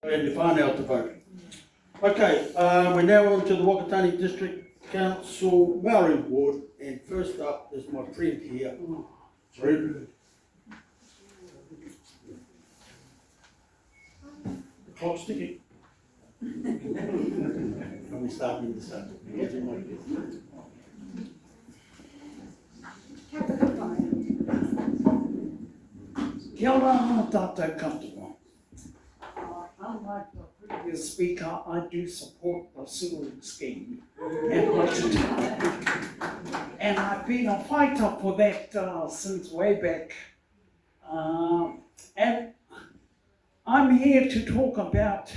And to find out the vote. Okay, we're now on to the Wakatani District Council Māori Ward, and first up is my friend here, Fred. The clock's ticking. And we start in the sun. Kia ora no tātou katoa. Unlike the previous speaker, I do support the sewage scheme and Matata. And I've been a fighter for that since way back. And I'm here to talk about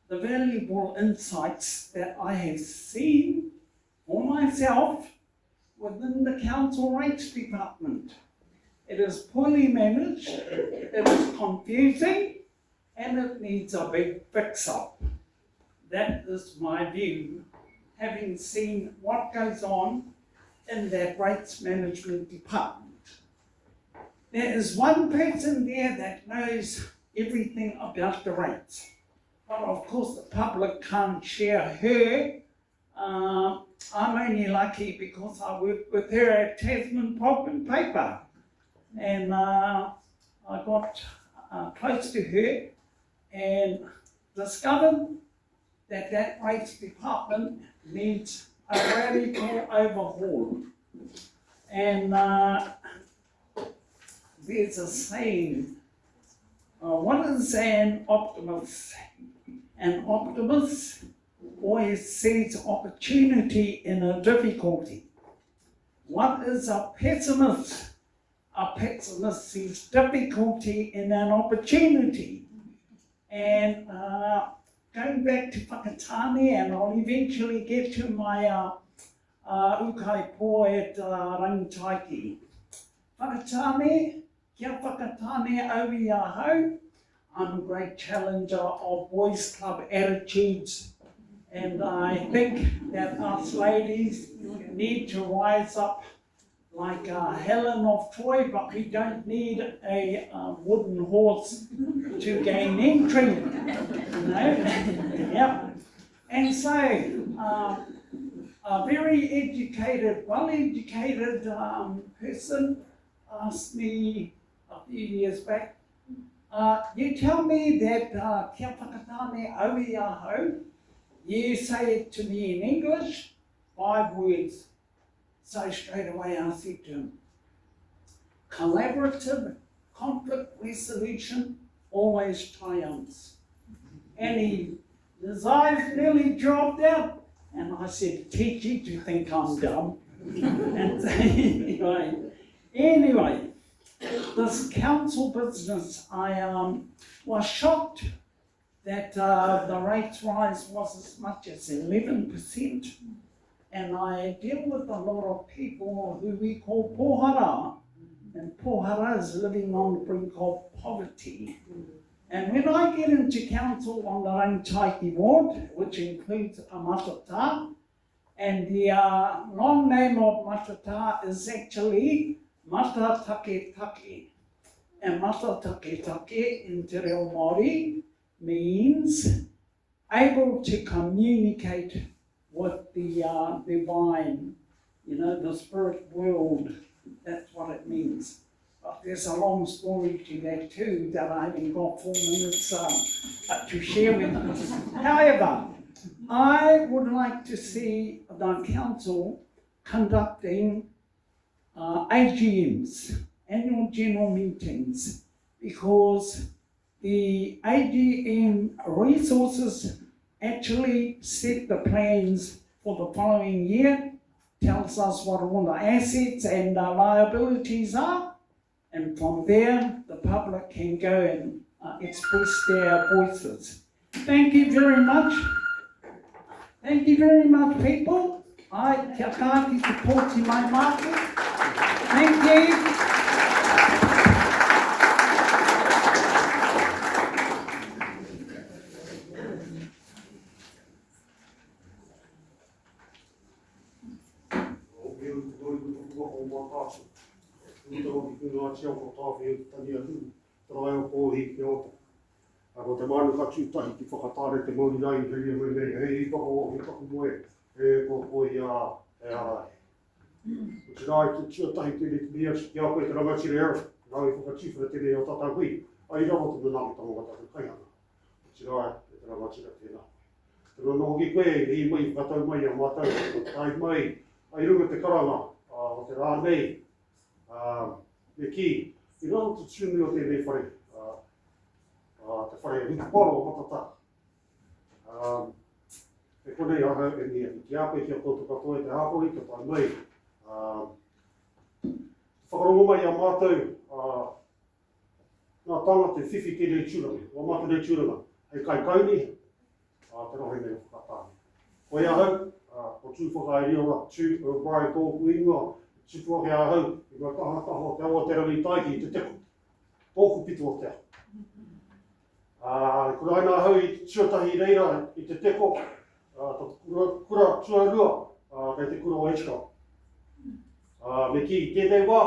the valuable insights that I have seen for myself within the council rates department. It is poorly managed, it is confusing, and it needs a big fix-up. That is my view, having seen what goes on in that rates management department. There is one person there that knows everything about the rates. But of course the public can't share her. I'm only lucky because I worked with her at Tasman Pulp and Paper. And I got close to her and discovered that that rates department needs a radical overhaul. And there's a saying, what is an optimist? An optimist always sees opportunity in a difficulty. What is a pessimist? A pessimist sees difficulty in an opportunity. And going back to whakatane, and I'll eventually get to my ukai po at rangitaiki. Whakatane, kia whakatane au I ahau. I'm a great challenger of boys club attitudes. And I think that us ladies need to rise up like Helen of Troy, but we don't need a wooden horse to gain entry, you know. Yep. And so, a very educated, well-educated person asked me a few years back, you tell me that kia whakatane au I ahau, you say it to me in English, 5 words. So straight away I said to him, collaborative conflict resolution always triumphs. And his eyes nearly dropped out. And I said, teach you to think I'm dumb. And anyway, this council business, I was shocked that the rates rise was as much as 11%. And I deal with a lot of people who we call pohara, and pohara is living on the brink of poverty. And when I get into council on the Rangitaiki ward, which includes a Matata, and the long name of Matata is actually Matata Take. And Matata Take in Te Reo Māori means able to communicate with the divine, you know, the spirit world. That's what it means. But there's a long story to that too that I haven't got 4 minutes to share with them. However, I would like to see the council conducting AGMs, annual general meetings, because the AGM resources actually set the plans for the following year, tells us what all the assets and liabilities are, and from there the public can go and express their voices. Thank you very much. Thank you very much, people. I kia kāti te pōti mai mātu. Thank you. Ko te manu ka tūtahi ki whakatāre te Māori rai hiri mai nei, hei kako moe, ko i arai. Ko te rai te tūtahi tēne te mea, ki a koe te rangatira era, nau i whakatūwhara tēne o tatau hui, ai rawa te nāmi tamo tātou kaihana. Ko te rai te rangatira tēnā. Tēnā no hoki koe, hei mai whakatau mai a mātou, ko tai mai, ai runga te karanga, o te rā nei, me ki, i rana te tūnui o tēnei whare, te whare hukaparo o Matata. E konei aha e mea, ki a koe ki a koutou katoa te hāpoi, ka tai mai. Whakarongo mai a mātou, nā tanga te whiwhi tēnei tūranga, o mātou nei tūranga, hei kai kauni, te rohe nei whakatāne. Ko ia hau, ko tūwhaka e reo tū Brian tōku ingoa, tūwhaka e hau, i ngā tahataho te awa te rangi taiki i te teko, tōku pitu o te ao. Kura aina hau i tuatahi reira i te teko, kura tuarua, kei te kura o Echka. Me ki i tēnei wā,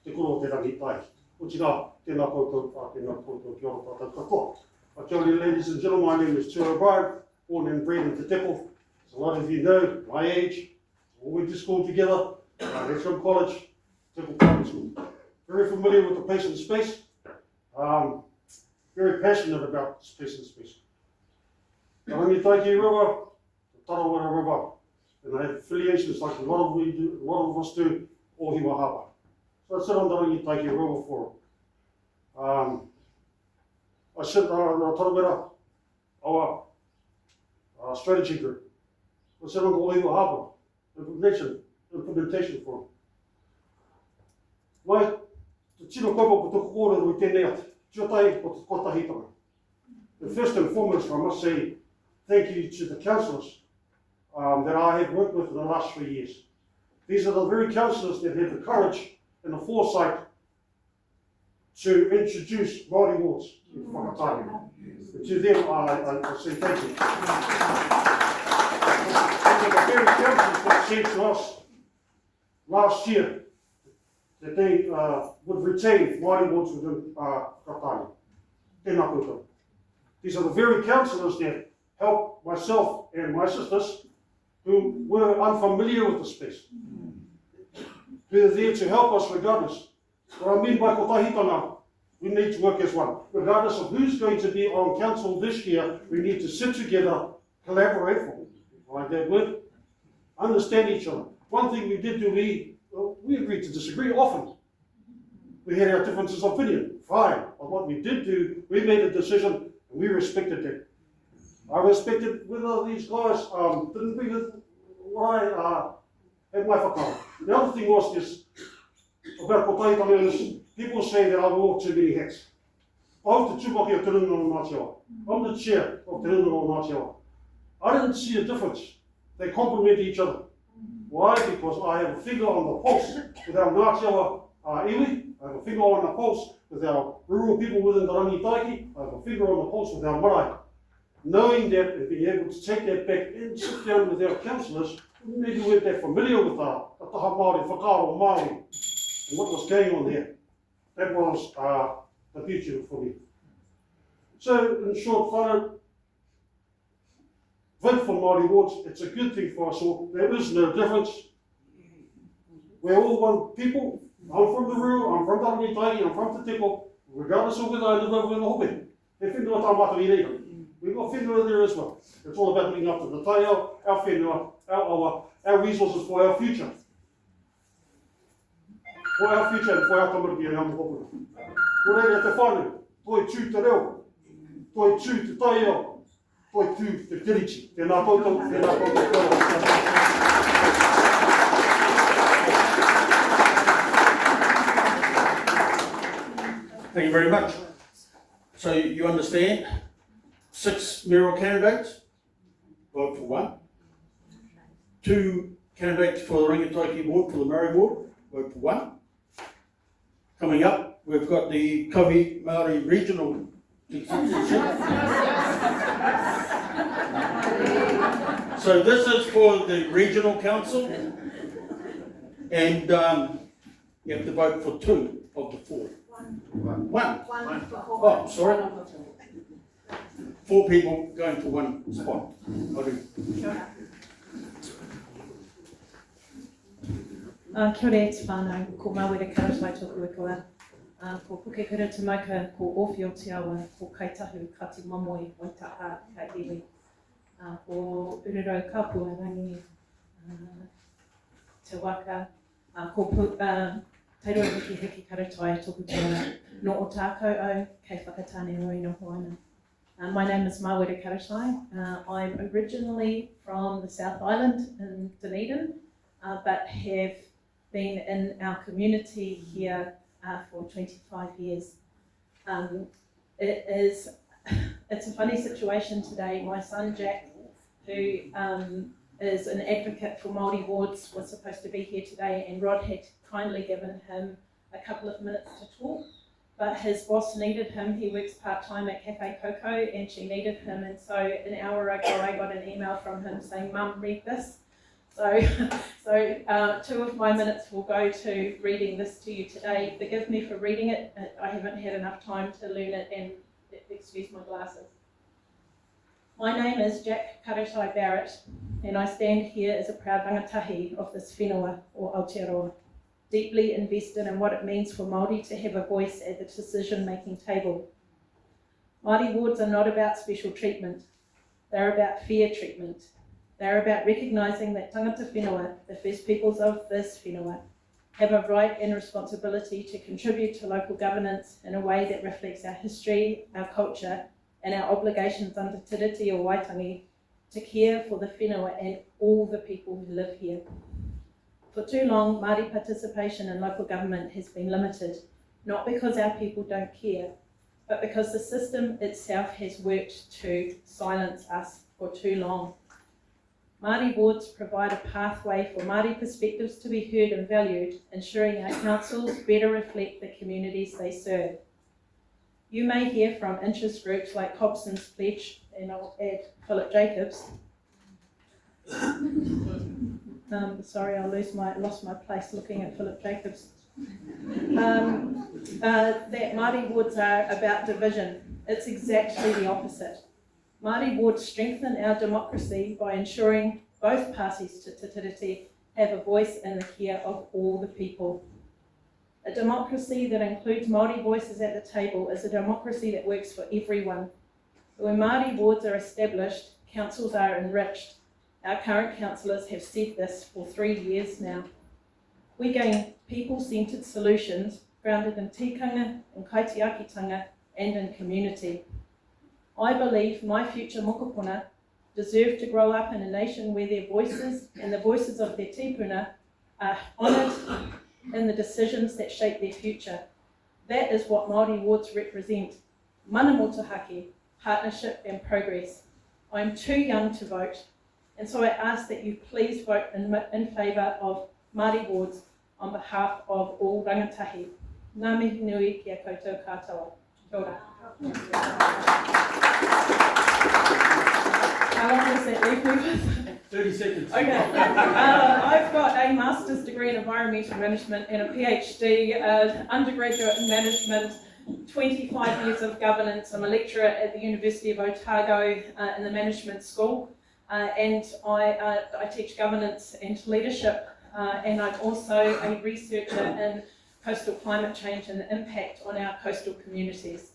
te kura o te rangi taiki. O tina, tēnā koutou ki ora tātou katoa. Kia ora, ladies and gentlemen, my name is Tua O'Brien, born and bred in Te Teko. As a lot of you know, my age, we went to school together, Redstone College, Teko Primary School. Very familiar with the place and space. Very passionate about space and space. The Rangitaiki River, the Tarawera River, and I have affiliations like a lot of us do, o Hiwa Hapa. So I sit on the Rangitaiki River Forum. I sit on the Tarawera, our strategy group. I sit on the Hiwa Hapa implementation forum. Mai, te tino kaupapa ko tuku kōrero I tēnei atu. Tuatahi o te kotahitanga. And first and foremost, I must say thank you to the councillors that I have worked with in the last 3 years. These are the very councillors that have the courage and the foresight to introduce Māori wards in whakatane. And to them, I say thank you. These are the very councillors that said to us last year that they would retain Māori wards within Katane. Tēnā koutou. These are the very councillors that helped myself and my sisters who were unfamiliar with the space. They're there to help us regardless. What I mean by kotahitanga, we need to work as one. Regardless of who's going to be on council this year, we need to sit together, collaborate, like that word, understand each other. One thing we did do, we agreed to disagree often. We had our differences of opinion, fine. But what we did do, we made a decision and we respected it. I respected whether these guys didn't agree with what I had my whakaro. The other thing was this, about kotahitanga is, people say that I wore too many hats. I'm the tūpaki o Te Runga o Ngāti Awa. I'm the chair of Te Runga o Ngāti Awa. I didn't see a difference. They complement each other. Why? Because I have a finger on the pulse with our Ngāti Awa iwi. I have a finger on the pulse with our rural people within the Rangitaiki. I have a finger on the pulse with our marae. Knowing that and being able to take that back and sit down with our councillors, maybe we're that familiar with the taha Māori, whakaro Māori, and what was going on there. That was the future for me. So, in short, whānau, vote for Māori wards. It's a good thing for us all. There is no difference. We're all one people. I'm from the rural, I'm from the Rangitaiki, I'm from Te Teko, regardless of whether I live over in the Hope. He whenua tāmata I reira. We've got whenua there as well. It's all about looking after the taio, our whenua, our awa, our resources for our future. For our future and for our tamariki and our mokopuna. Ko reira te whānau, toi tū te reo, toi tū te taio, toi tū te tirichi. Tēnā koutou, tēnā koutou. Thank you very much. So you understand, 6 mayoral candidates, vote for 1. 2 candidates for the Rangitaiki ward, for the Māori ward, vote for 1. Coming up, we've got the Kohi Māori regional. So this is for the regional council, and you have to vote for 2 of the 4. One. Oh, sorry. 4 people going to 1 spot. Kia ora e te whānau, ko Māori karatai tōku e koa. Ko puke kura te mauka, ko Owhi o te awa, ko Kaitahu, ka te mamoi, Waitaha, ka iwi. Ko Ururau Kapua rangi, te waka, ko Tairua hiki hiki karatai tōku te awa. No o tākau au, kei whakatāne roi no hoana. My name is Māori Karatai. I'm originally from the South Island in Dunedin, but have been in our community here for 25 years. It's a funny situation today. My son Jack, who is an advocate for Māori wards, was supposed to be here today, and Rod had kindly given him a couple of minutes to talk, but his boss needed him. He works part-time at Cafe Coco, and she needed him, and so an hour ago I got an email from him saying, "Mum, read this." So 2 of my minutes will go to reading this to you today. Forgive me for reading it. I haven't had enough time to learn it, and excuse my glasses. My name is Jack Karatai Barrett, and I stand here as a proud rangatahi of this whenua, or Aotearoa, deeply invested in what it means for Māori to have a voice at the decision-making table. Māori wards are not about special treatment. They're about fair treatment. They're about recognising that tangata whenua, the first peoples of this whenua, have a right and responsibility to contribute to local governance in a way that reflects our history, our culture, and our obligations under Te Riti o Waitangi to care for the whenua and all the people who live here. For too long, Māori participation in local government has been limited, not because our people don't care, but because the system itself has worked to silence us for too long. Māori wards provide a pathway for Māori perspectives to be heard and valued, ensuring our councils better reflect the communities they serve. You may hear from interest groups like Hobson's Pledge, and I'll add Philip Jacobs. Sorry, I lost my place looking at Philip Jacobs. That Māori wards are about division. It's exactly the opposite. Māori wards strengthen our democracy by ensuring both parties to Te Tiriti have a voice in the care of all the people. A democracy that includes Māori voices at the table is a democracy that works for everyone. When Māori wards are established, councils are enriched. Our current councillors have said this for 3 years now. We gain people-centred solutions grounded in tikanga, in kaitiakitanga, and in community. I believe my future mokopuna deserve to grow up in a nation where their voices and the voices of their tipuna are honoured in the decisions that shape their future. That is what Māori wards represent. Mana motuhake, partnership and progress. I am too young to vote, and so I ask that you please vote in favour of Māori wards on behalf of all rangatahi. Ngā mihi nui ki a koutou katoa. Kia ora. How long does that leave me with? 30 seconds. Okay. I've got a master's degree in environmental management and a PhD, undergraduate in management, 25 years of governance. I'm a lecturer at the University of Otago in the management school, and I teach governance and leadership, and I'm also a researcher in coastal climate change and the impact on our coastal communities.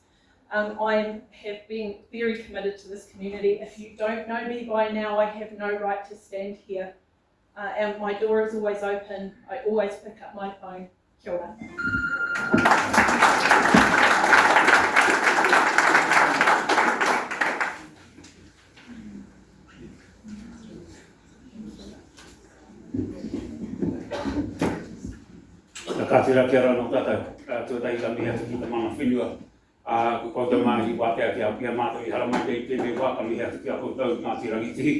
I have been very committed to this community. If you don't know me by now, I have no right to stand here. And my door is always open. I always pick up my phone. Kia ora. Ka tira kia rano tātou, tūtai ka miha tuki ta mana whenua. Ko te mahi wātea ki a pia mātou I haramai tei tēnei wā ka miha tuki a koutou ngā tirangi tihi.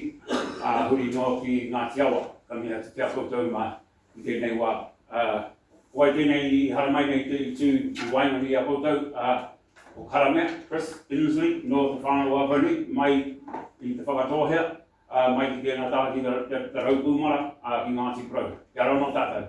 Huri no ki ngā tiawa ka miha tuki a koutou ma I tēnei wā. Wai tēnei I haramai nei te tū I waingangi a koutou. O Karamea, Chris Inslee, no te whānau wāpani, mai I te whakatohea. Mai ki tēnā tāki te raupūmara ki Ngāti Pro. Kia rano tātou.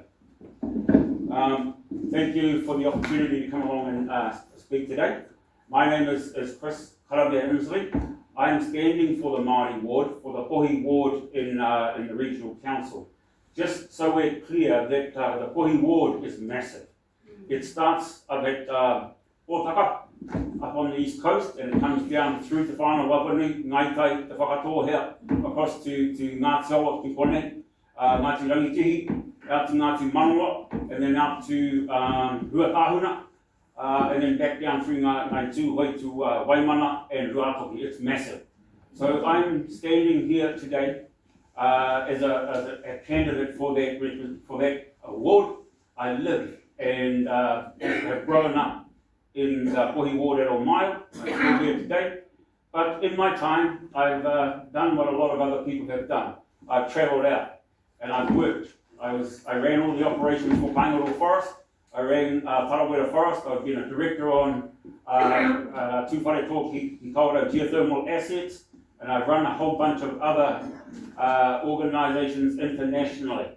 Thank you for the opportunity to come along and speak today. My name is Chris Inslee. I'm standing for the Māori ward, for the Pohi ward in the regional council. Just so we're clear that the Pohi ward is massive. It starts up at Otaka, up on the east coast, and it comes down through to whānau Wapanui, Ngaitai, Te Whakatoa here, across to Ngāti Awa, Kikone, Ngāti Rangitihi, out to Ngāti Manawa, and then out to Huatahuna, and then back down through Ngāi Tūhoi to Waimana and Ruatoki. It's massive. So I'm standing here today as a candidate for that award. I live and have grown up in the Pohi ward at Omaio. I'm still here today. But in my time, I've done what a lot of other people have done. I've travelled out and I've worked. I ran all the operations for Paingaroa Forest. I ran Tarawera Forest. I've been a director on Tūwhare Tōki Kaura geothermal assets, and I've run a whole bunch of other organisations internationally.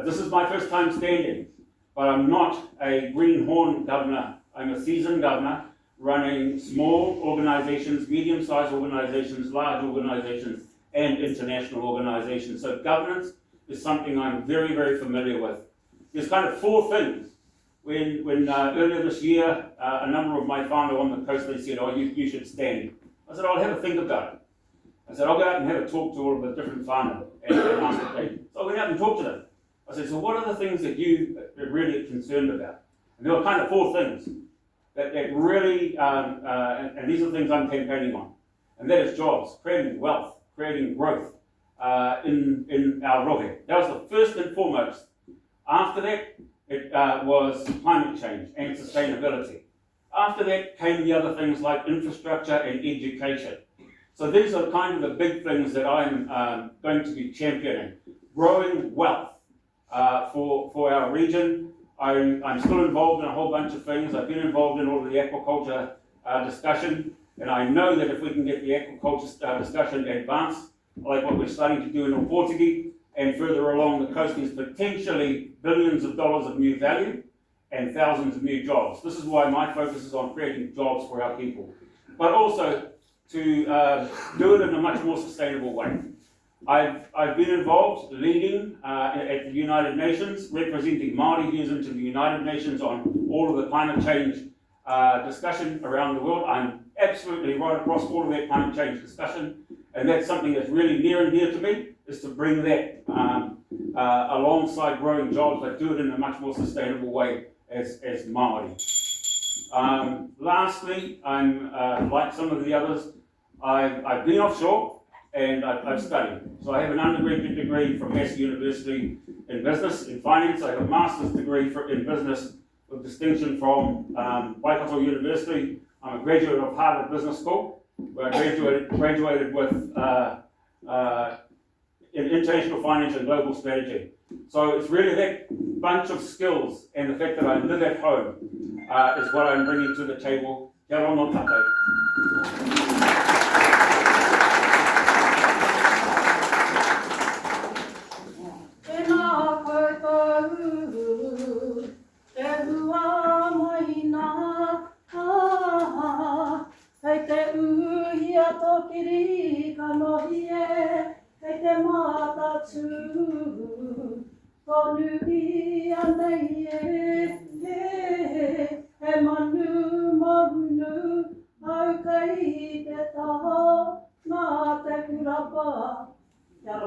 This is my first time standing, but I'm not a greenhorn governor. I'm a seasoned governor running small organisations, medium-sized organisations, large organisations, and international organisations. So governance is something I'm very, very familiar with. There's kind of four things. When earlier this year, a number of my whānau on the coast, they said, oh, you should stand. I said, I'll have a think about it. I said, I'll go out and have a talk to all of the different whānau and ask what they. So I went out and talked to them. I said, so what are the things that you are really concerned about? And there were kind of four things that really, and these are the things I'm campaigning on. And that is jobs, creating wealth, creating growth in our rohe. That was the first and foremost. After that, it was climate change and sustainability. After that came the other things like infrastructure and education. So these are kind of the big things that I'm going to be championing. Growing wealth for our region. I'm still involved in a whole bunch of things. I've been involved in all of the aquaculture discussion, and I know that if we can get the aquaculture discussion advanced, like what we're starting to do in Opotiki, and further along the coast, there's potentially billions of dollars of new value and thousands of new jobs. This is why my focus is on creating jobs for our people, but also to do it in a much more sustainable way. I've been involved leading at the United Nations, representing Māori views into the United Nations on all of the climate change discussion around the world. I'm absolutely right across all of that climate change discussion, and that's something that's really near and dear to me, is to bring that alongside growing jobs, but do it in a much more sustainable way as Māori. Lastly, I'm like some of the others, I've been offshore and I've studied. So I have an undergraduate degree from Massey University in business, in finance. I have a master's degree in business with distinction from Waikato University. I'm a graduate of Harvard Business School, where I graduated with in international finance and global strategy. So it's really that bunch of skills and the fact that I live at home is what I'm bringing to the table. Kia ora no tātou.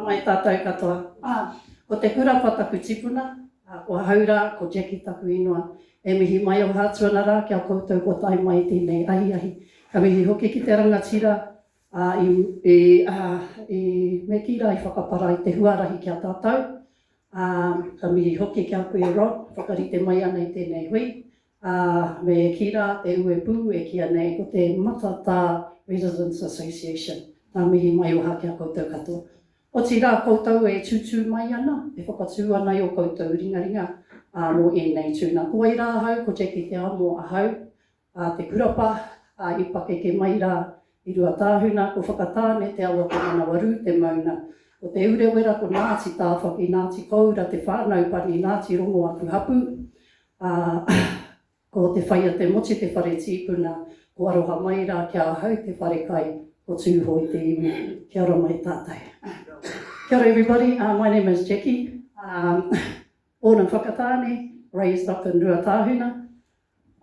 Mai tātou katoa. Ko te kurapa taku tipuna, ko haura, ko Jackie taku ingoa. E mihi mai o hātuana rā kia koutou ko tai mai tēnei ahi. Ka mihi hoki ki te rangatira i me kira i whakapara i te huarahi kia tātou. Ka mihi hoki kia koe Rod, whakarite mai ana i tēnei hui. Me kira te ue pū e kia nei ko te Matata Residents Association. Nā mihi mai o hā kia koutou katoa. O ti rā koutou e tūtū mai ana, e whakatū ana i o koutou ringaringa mō ēnei tūna. Ko ai rā hau, ko Jackie te amo a hau, te kurapa, i pake ke mai rā i rua tāhuna, ko whakatāne te awa ko manawaru, te mauna. Ko te urewera ko Ngāti tāwhaki, Ngāti koura, te whānau pani, Ngāti rongo aku hapu. Ko te whaia te mochi te whare tīpuna, ko aroha mai rā kia hau te whare kai, ko tūhoi te iwi. Kia ora mai tātai. Kia ora everybody, my name is Jackie. Born in Whakatāne, raised up in Ruatahuna.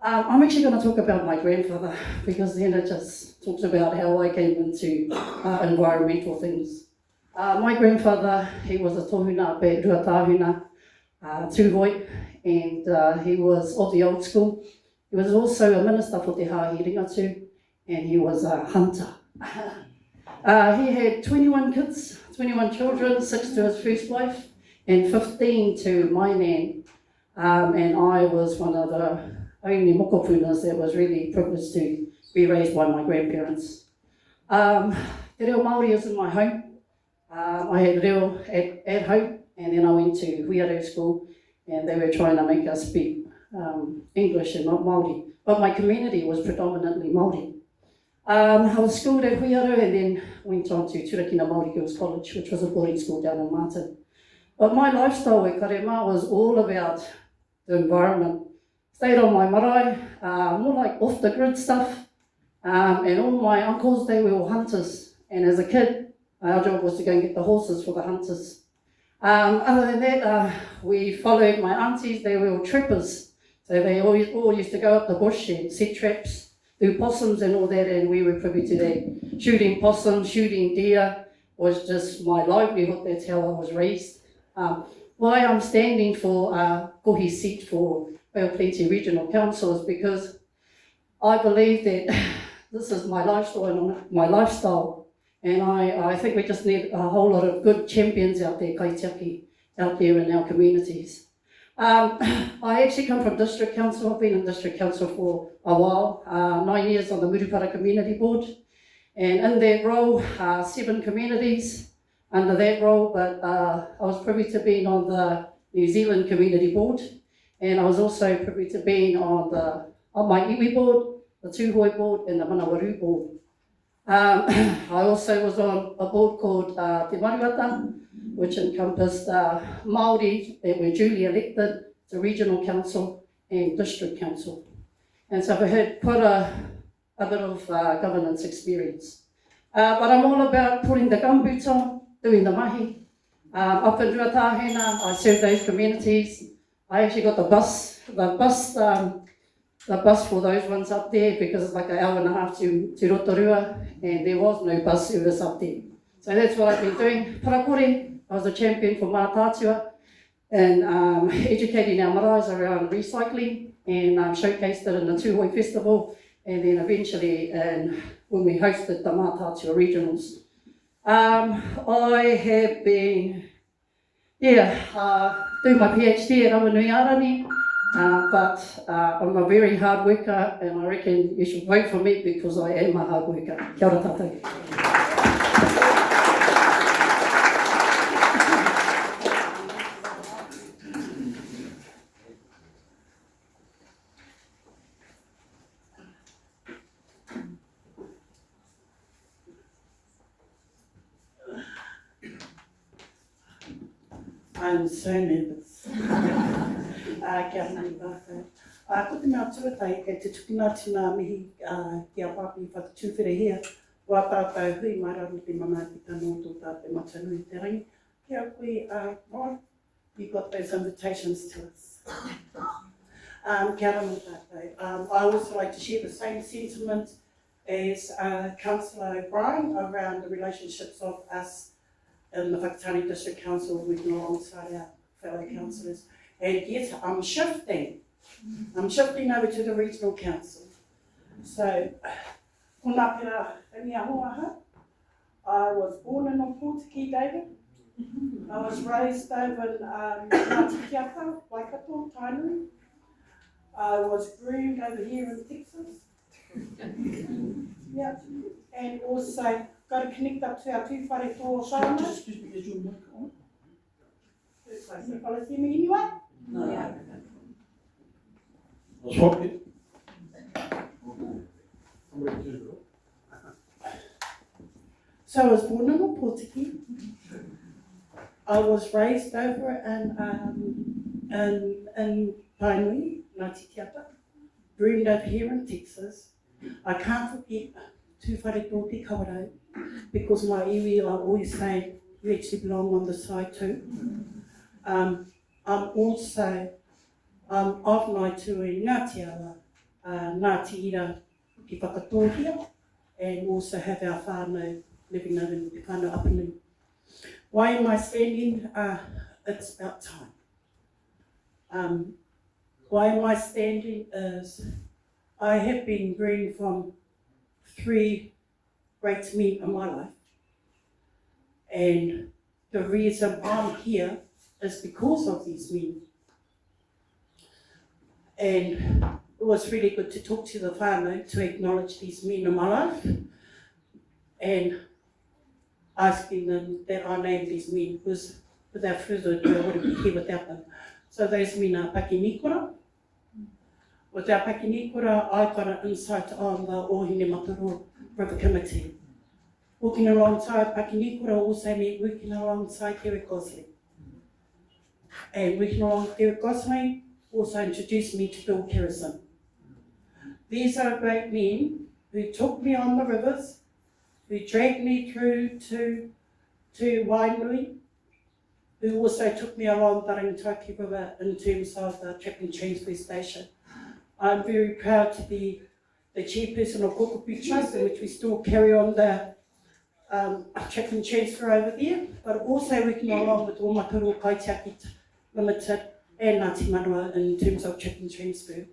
I'm actually going to talk about my grandfather because then it just talks about how I came into environmental things. My grandfather, he was a tohuna pe Ruatahuna, tūhoi, and he was of the old school. He was also a minister for Te Hāhi Ringatu, and he was a hunter. He had 21 kids, 21 children, 6 to his first wife, and 15 to my nan. And I was one of the only mokopunas that was really privileged to be raised by my grandparents. Te reo Māori is in my home. I had reo at home, and then I went to Huiarau school, and they were trying to make us speak English and not Māori. But my community was predominantly Māori. I was schooled at Huiarau and then went on to Turakina Māori Girls College, which was a boarding school down in Martin. But my lifestyle at Karema was all about the environment. Stayed on my marae, more like off the grid stuff. And all my uncles, they were all hunters. And as a kid, our job was to go and get the horses for the hunters. Other than that, we followed my aunties, they were all trappers. So they all used to go up the bush and set traps, do possums and all that, and we were privy to that. Shooting possums, shooting deer was just my livelihood, that's how I was raised. Why I'm standing for kohi seat for Plenty Regional Council is because I believe that this is my lifestyle, and I think we just need a whole lot of good champions out there, kaitiaki, out there in our communities. I actually come from District Council. I've been in District Council for a while, 9 years on the Murupara Community Board, and in that role, 7 communities under that role, but I was privy to being on the New Zealand Community Board, and I was also privy to being on my iwi board, the Tūhoi board, and the Manawaru board. I also was on a board called Te Mariwata, which encompassed Māori that were duly elected to Regional Council and District Council. And so I've had quite a bit of governance experience. But I'm all about putting the gumboots on, doing the mahi. Up in Ruatahena, I served those communities. I actually got the bus for those ones up there because it's like an hour and a half to Rotorua, and there was no bus service up there. So that's what I've been doing. Parakore, I was a champion for Mātātua and educating our maraes around recycling, and showcased it in the Tūhoi Festival, and then eventually when we hosted the Mātātua Regionals. I have been, doing my PhD at Awanui Arani, but I'm a very hard worker, and I reckon you should vote for me because I am a hard worker. Kia ora tātou. I'm so nervous. Kia nani wākau. Ko te mea tuatai e te tukuna tuna mihi kia papi whakatūwhiri hea. Wā tātou hui mai raru te mana ki tano tō tātou matanui te rangi. Kia koe, Māori, you got those invitations to us. Kia ora mai tātou. I also like to share the same sentiment as Councillor O'Brien around the relationships of us in the Whakatane District Council, working alongside our fellow councillors. And yes, I'm shifting over to the Regional Council. So, kona pera ringia hoaha. I was born in Opotiki, David. I was raised over in Ngāti Kiata, Waikato, Tainui. I was groomed over here in Texas. Yeah, and also got to connect up to our tūwhare tō Shāna. Excuse me, is your mic on? You fellas hear me anyway? No. Yeah. I'll swap it. So I was born in Opotiki. I was raised over in Tainui, Ngāti Kiata, groomed over here in Texas. I can't forget to whare tō te kawarau, because my iwi are always saying, you actually belong on the side too. I'm also, I've to e Ngāti Awa, Ngāti Ira ki whakatōhia, and also have our whānau living out in the whānau Upanu. Why am I standing? It's about time. Why am I standing is I have been green from 3 great men in my life, and the reason I'm here is because of these men. And it was really good to talk to the whānau to acknowledge these men in my life and asking them that I name these men, because without further ado, I wouldn't be here without them. So those men are Pakinikura. Without Pakinikura, I got an insight on the Ohine Matata Rugby Committee. Working alongside Pakinikura also meant working alongside Derek Gosling. And working along Derek Gosling also introduced me to Bill Harrison. These are great men who took me on the rivers, who dragged me through to Wainui, who also took me along the Rangitaki River in terms of the trap and transfer station. I'm very proud to be the chairperson of Kokopu Trust, in which we still carry on the trap and transfer over there, but also working along with Omatoro Kaitiaki Limited and Ngāti Manawa in terms of trap and transfer.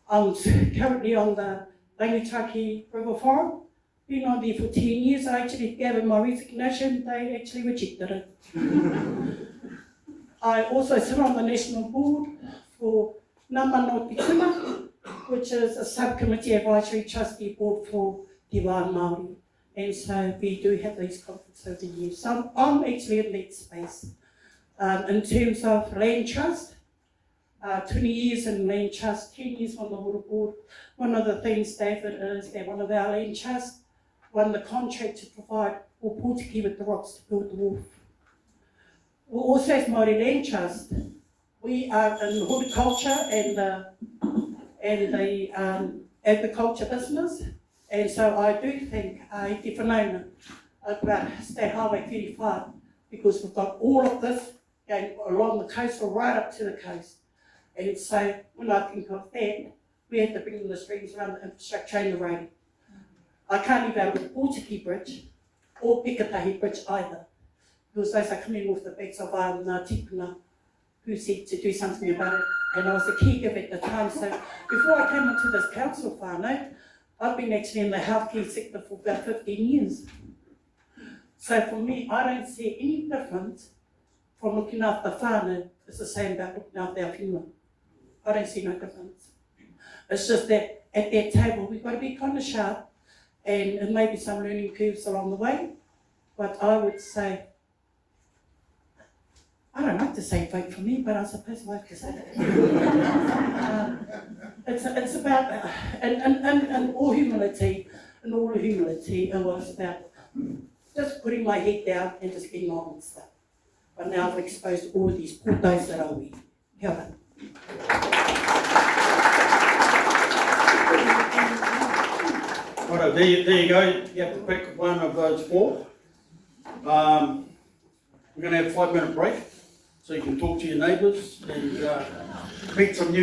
I'm currently on the Rangitaki River Forum. Been on there for 10 years. I actually gave my resignation, they actually rejected it. I also sit on the national board for Namano Pituma, which is a subcommittee advisory trustee board for Te Wā Māori. And so we do have these conflicts over the years. So I'm actually in that space. In terms of land trust, 20 years in land trust, 10 years on the water board. One of the things, David, is that one of our land trusts won the contract to provide all Pōtiki with the rocks to build the wharf. We also have Māori Land Trust. We are in horticulture and the agriculture business, and so I do think te whanaunga about State Highway 35, because we've got all of this going along the coast or right up to the coast. And so when I think of that, we had to bring in the streams around the infrastructure and the road. I can't leave out the Pōtiki Bridge or Pikatahi Bridge either, because those are coming off the backs of Tipuna, who said to do something about it, and I was a caregiver at the time. So before I came into this council whānau, I've been actually in the healthcare sector for about 15 years. So for me, I don't see any difference from looking after whānau. It's the same about looking after our whenua. I don't see no difference. It's just that at that table, we've got to be kind of sharp, and there may be some learning curves along the way, but I would say, I don't like to say vote for me, but I suppose I have to say that. It's about, and all humility, it was about just putting my head down and just being on with stuff. But now I've exposed all these poor days that are we. Kia ora. Right, there you go. You have to pick one of those 4. We're going to have a 5-minute break, so you can talk to your neighbours and meet some new